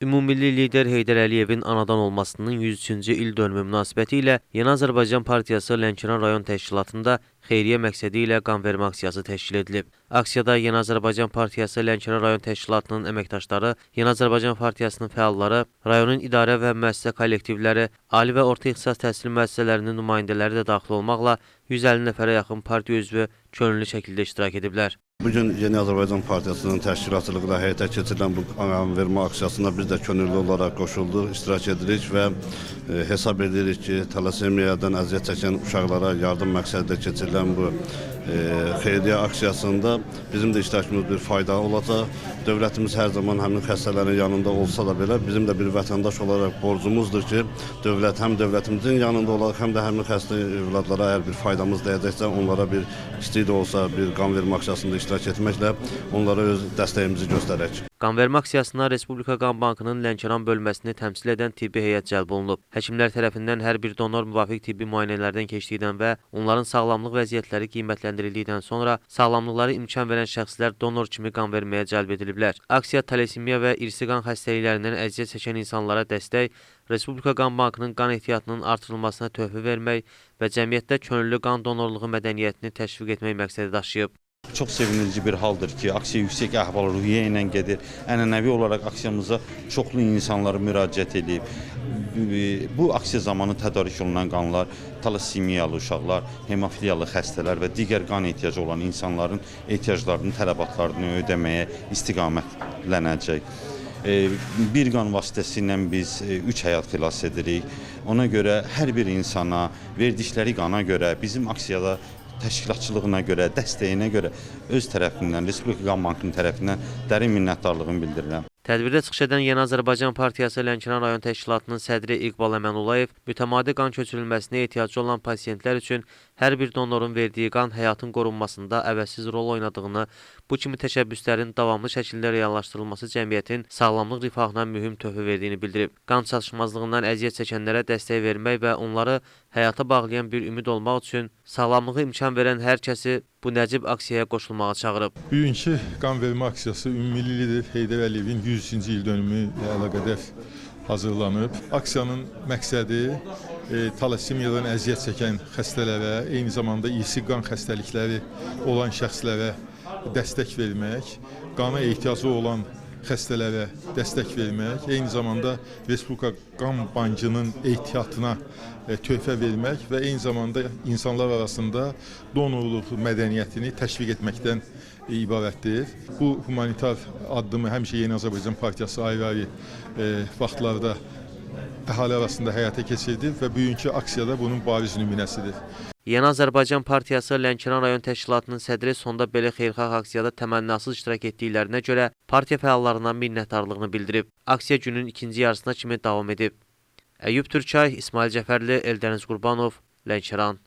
Ümummilli lider Heydər Əliyevin anadan olmasının 103-cü il dönümü münasibəti ilə Yeni Azərbaycan Partiyası Lənkəran rayon təşkilatında xeyriyyə məqsədi ilə qanvermə aksiyası təşkil edilib. Aksiyada Yeni Azərbaycan Partiyası Lənkəran rayon təşkilatının əməkdaşları, Yeni Azərbaycan Partiyasının fəalları, rayonun idarə və müəssisə kollektivləri, ali və orta ixtisas təhsil müəssisələrinin nümayəndələri də daxil olmaqla 150 nəfərə yaxın partiya üzvü könüllü şəkildə iştirak ediblər. Bugün Yeni Azərbaycan Partiyasının təşkilatçılıqla həyata keçirilən bu qanvermə aksiyasına biz də könüllü olaraq qoşulduq, iştirak edirik və hesab edirik ki, talasemiyadan əziyyət çəkən uşaqlara yardım məqsədilə keçirilən bu xeyriyyə aksiyasında bizim də iştirakımız bir fayda olacaq. Dövlətimiz hər zaman həmin xəstələrin yanında olsa da belə, bizim də bir vətəndaş olaraq borcumuzdur ki, dövlət həm dövlətimizin yanında olaraq, həm də həmin xəstə övladlara əgər bir faydamız dəyəcəksə, onlara bir kiçik də olsa bir qanvermə aksiyasında iştirak etməklə onlara öz dəstəyimizi göstərək. Qanvermə aksiyasına Respublika Qan Bankının Lənkəran bölməsini təmsil edən tibbi heyət cəlb olunub. Həkimlər tərəfindən hər bir donor müvafiq tibbi müayinələrdən keçdikdən və onların sağlamlıq vəziyyətləri qiymətləndirildikdən sonra sağlamlıqları imkan verən şəxslər donor kimi qan verməyə cəlb ediliblər. Aksiya talasemiya və irsi qan xəstəliklərindən əziyyət çəkən insanlara dəstək, Respublika Qan Bankının qan ehtiyatının artırılmasına töhfə vermək və cəmiyyətdə könüllü qan donorluğu mədəniyyətini təşviq etmək məqsədi daşıyıb. Çox sevindirici bir haldır ki, aksiya yüksək əhval-ruhiyyə ilə gedir. Ənənəvi olaraq aksiyamıza çoxlu insanlar müraciət edib. Bu aksiya zamanı tədarik olunan qanlar talasemiyalı uşaqlar, hemofiliyalı xəstələr və digər qan ehtiyacı olan insanların ehtiyaclarının, tələbatlarını ödəməyə istiqamətlənəcək. Bir qan vasitəsilə biz 3 həyat xilas edirik. Ona görə hər bir insana, verdikləri qana görə, bizim aksiyada təşkilatçılığına görə, dəstəyinə görə öz tərəfindən, Respublika Qan Bankının tərəfindən dərin minnətdarlığımı bildirirəm. Tədbirdə çıxış edən Yeni Azərbaycan Partiyası Lənkəran rayon təşkilatının sədri İqbal Əmənullayev mütəmadi qan köçürülməsinə ehtiyacı olan pasiyentlər üçün hər bir donorun verdiyi qan həyatın qorunmasında əvəzsiz rol oynadığını, bu kimi təşəbbüslərin davamlı şəkildə reallaşdırılması cəmiyyətin sağlamlıq rifahına mühüm töhfə verdiyini bildirib. Qan çatışmazlığından əziyyət çəkənlərə dəstək vermək və onları həyata bağlayan bir ümid olmaq üçün sağlamlığı imkan verən hər kəsi bu nəcib aksiyaya qoşulmağa çağırıb. Bugünkü qanvermə aksiyası ümummilli lider Heydər Əliyevin 103-cü il dönümü ilə əlaqədar hazırlanıb. Aksiyanın məqsədi talasemiyadan əziyyət çəkən xəstələrə, eyni zamanda irsi qan xəstəlikləri olan şəxslərə dəstək vermək, qana ehtiyacı olan xəstələrə dəstək vermək, eyni zamanda Respublika Qan Bankının ehtiyatına töhfə vermək və eyni zamanda insanlar arasında donorluq mədəniyyətini təşviq etməkdən ibarətdir. Bu humanitar addımı həmişə Yeni Azərbaycan Partiyası ayrı-ayrı vaxtlarda əhali arasında həyata keçirdi və bugünkü aksiyada bunun bariz nümunəsidir. Yeni Azərbaycan Partiyası Lənkəran rayon təşkilatının sədri sonda belə xeyirxah aksiyada təmənnasız iştirak etdiklərinə görə partiya fəallarına minnətdarlığını bildirib. Aksiya günün ikinci yarısına kimi davam edib. Əyyub Türkay, İsmail Cəfərli, Eldəniz Qurbanov, Lənkəran.